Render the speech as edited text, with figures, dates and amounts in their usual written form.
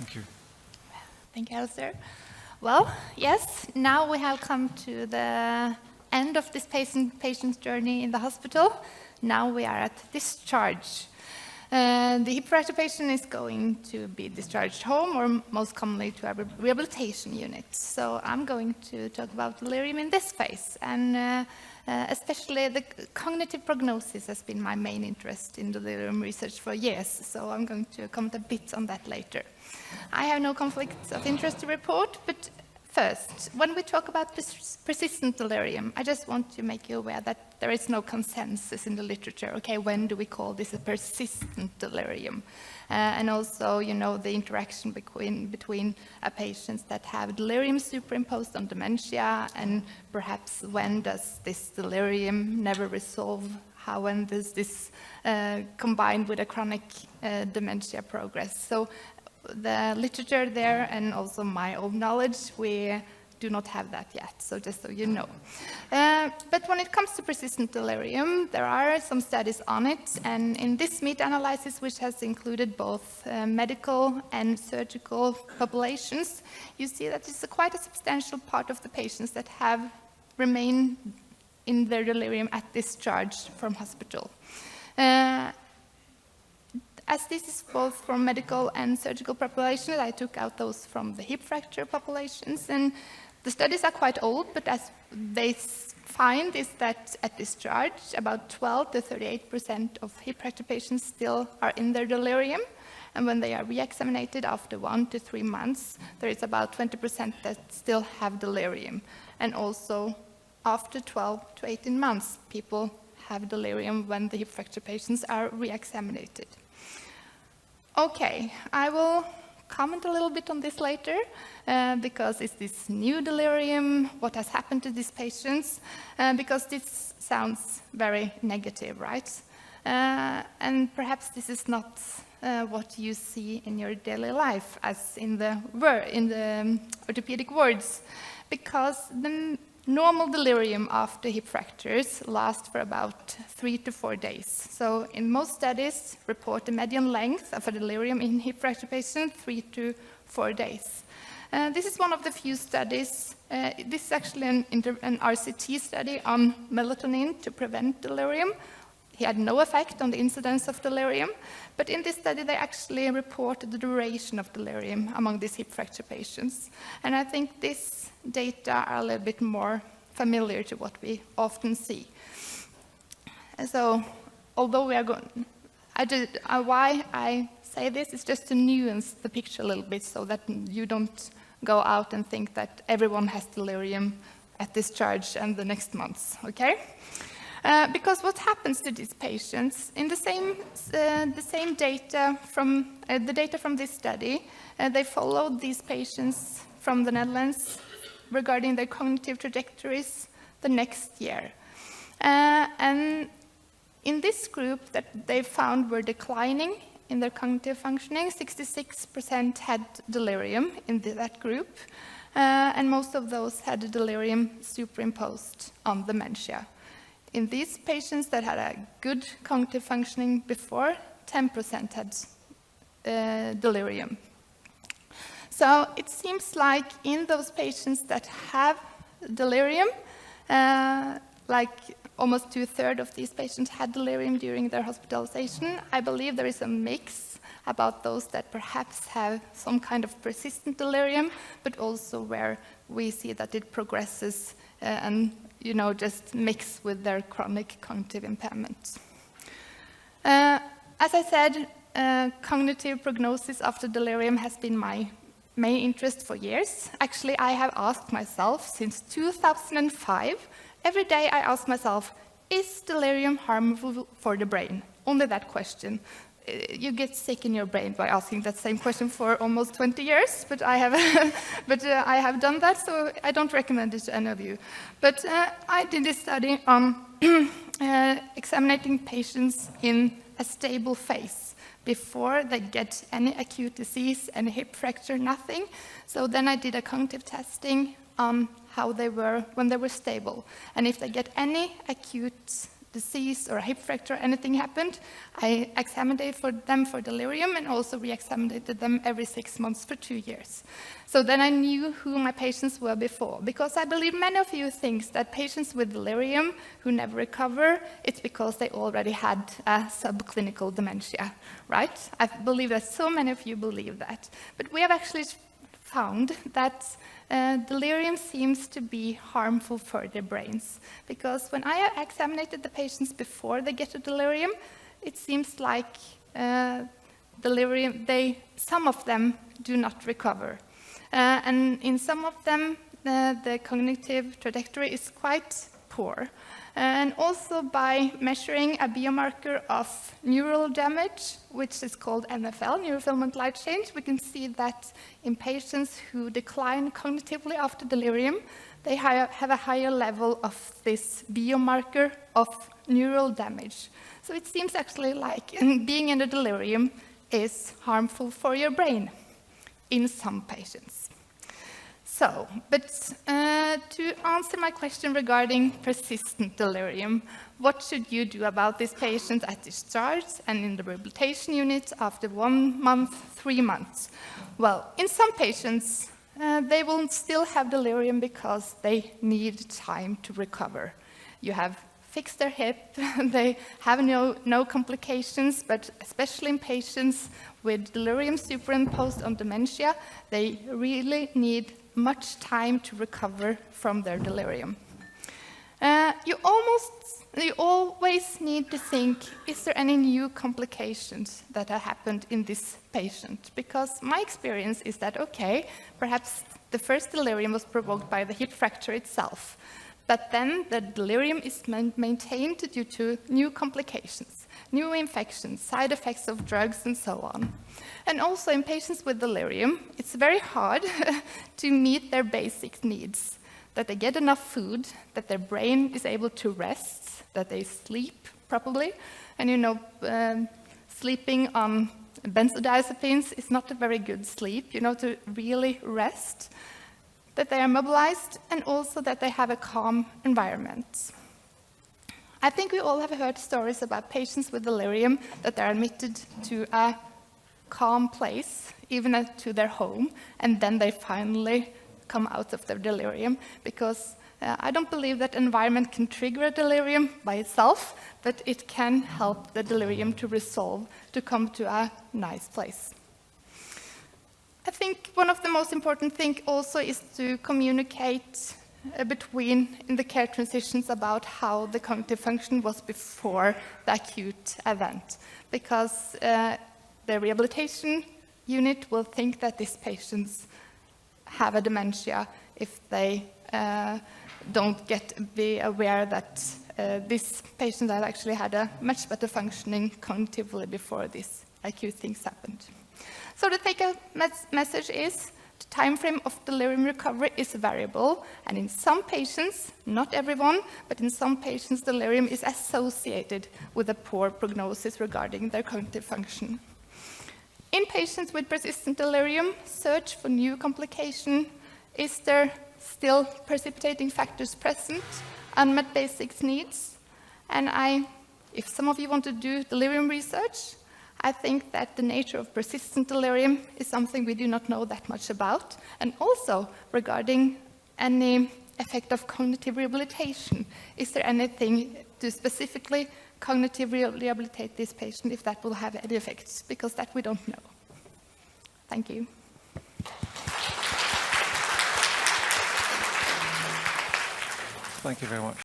Thank you. Thank you, Alistair. Well, yes, now we have come to the end of this patient's journey in the hospital. Now we are at discharge. The hip fracture patient is going to be discharged home or most commonly to a rehabilitation unit. So I'm going to talk about delirium in this phase, and especially the cognitive prognosis has been my main interest in delirium research for years, so I'm going to comment a bit on that later. I have no conflicts of interest to report, but first, when we talk about persistent delirium, I just want to make you aware that there is no consensus in the literature. Okay, when do we call this a persistent delirium? And also, you know, the interaction between patients that have delirium superimposed on dementia, and perhaps when does this delirium never resolve? How when does this combined with a chronic dementia progress? So the literature there and also my own knowledge, we do not have that yet, so just so you know. But when it comes to persistent delirium, there are some studies on it, and in this meta-analysis, which has included both medical and surgical populations, you see that it's quite a substantial part of the patients that have remained in their delirium at discharge from hospital. As this is both from medical and surgical populations, I took out those from the hip fracture populations, and the studies are quite old, but as they find is that at discharge, about 12 to 38% of hip fracture patients still are in their delirium, and when they are re-examined after 1 to 3 months, there is about 20% that still have delirium, and also after 12 to 18 months, people have delirium when the hip fracture patients are re-examined. Okay, I will comment a little bit on this later, because it's this new delirium, what has happened to these patients, because this sounds very negative, right? And perhaps this is not what you see in your daily life as in the orthopedic wards, because the normal delirium after hip fractures lasts for about 3 to 4 days. So in most studies, report the median length of a delirium in hip fracture patients 3 to 4 days. This is one of the few studies. This is actually an RCT study on melatonin to prevent delirium. He had no effect on the incidence of delirium, but in this study they actually reported the duration of delirium among these hip fracture patients. And I think this data are a little bit more familiar to what we often see. And so, although we are going, why I say this is just to nuance the picture a little bit so that you don't go out and think that everyone has delirium at discharge and the next months, okay? Because what happens to these patients, in the same data from the data from this study, they followed these patients from the Netherlands regarding their cognitive trajectories the next year. And in this group that they found were declining in their cognitive functioning, 66% had delirium in that group, and most of those had delirium superimposed on dementia. In these patients that had a good cognitive functioning before, 10% had delirium. So it seems like in those patients that have delirium, like almost 2/3 of these patients had delirium during their hospitalization. I believe there is a mix about those that perhaps have some kind of persistent delirium, but also where we see that it progresses and just mix with their chronic cognitive impairment. As I said, cognitive prognosis after delirium has been my main interest for years. Actually, I have asked myself since 2005, every day I ask myself, is delirium harmful for the brain? Only that question. You get sick in your brain by asking that same question for almost 20 years, but I have done that, so I don't recommend it to any of you. But I did this study on examining patients in a stable phase before they get any acute disease, any hip fracture, nothing. So then I did a cognitive testing on how they were when they were stable. And if they get any acute disease or a hip fracture, anything happened, I examined them for delirium and also re-examined them every 6 months for 2 years. So then I knew who my patients were before, because I believe many of you think that patients with delirium who never recover, it's because they already had a subclinical dementia, right? I believe that so many of you believe that. But we have actually found that delirium seems to be harmful for their brains, because when I examined the patients before they get to delirium, it seems like delirium, some of them do not recover. And in some of them, the cognitive trajectory is quite poor. And also by measuring a biomarker of neural damage, which is called NFL, neurofilament light change, we can see that in patients who decline cognitively after delirium, they have a higher level of this biomarker of neural damage. So it seems actually like being in a delirium is harmful for your brain in some patients. So, but to answer my question regarding persistent delirium, what should you do about these patients at discharge and in the rehabilitation unit after 1 month, 3 months? Well, in some patients, they will still have delirium because they need time to recover. You have fixed their hip, they have no complications, but especially in patients with delirium superimposed on dementia, they really need much time to recover from their delirium. You always need to think, is there any new complications that have happened in this patient? Because my experience is that, okay, perhaps the first delirium was provoked by the hip fracture itself, but then the delirium is maintained due to new complications, new infections, side effects of drugs, and so on. And also in patients with delirium, it's very hard to meet their basic needs, that they get enough food, that their brain is able to rest, that they sleep properly. And you know, sleeping on benzodiazepines is not a very good sleep, you know, to really rest, that they are mobilized, and also that they have a calm environment. I think we all have heard stories about patients with delirium that are admitted to a calm place, even to their home, and then they finally come out of their delirium, because I don't believe that environment can trigger a delirium by itself, but it can help the delirium to resolve, to come to a nice place. I think one of the most important things also is to communicate in the care transitions about how the cognitive function was before the acute event, because the rehabilitation unit will think that these patients have a dementia if they don't be aware that this patient had actually had a much better functioning cognitively before these acute things happened. So the take-home message is the time frame of delirium recovery is variable, and in some patients, not everyone, but in some patients, delirium is associated with a poor prognosis regarding their cognitive function. In patients with persistent delirium, search for new complication. Is there still precipitating factors present? Unmet basic needs? And if some of you want to do delirium research, I think that the nature of persistent delirium is something we do not know that much about. And also regarding any effect of cognitive rehabilitation, is there anything to specifically cognitively rehabilitate this patient, if that will have any effects, because that we don't know. Thank you. Thank you very much.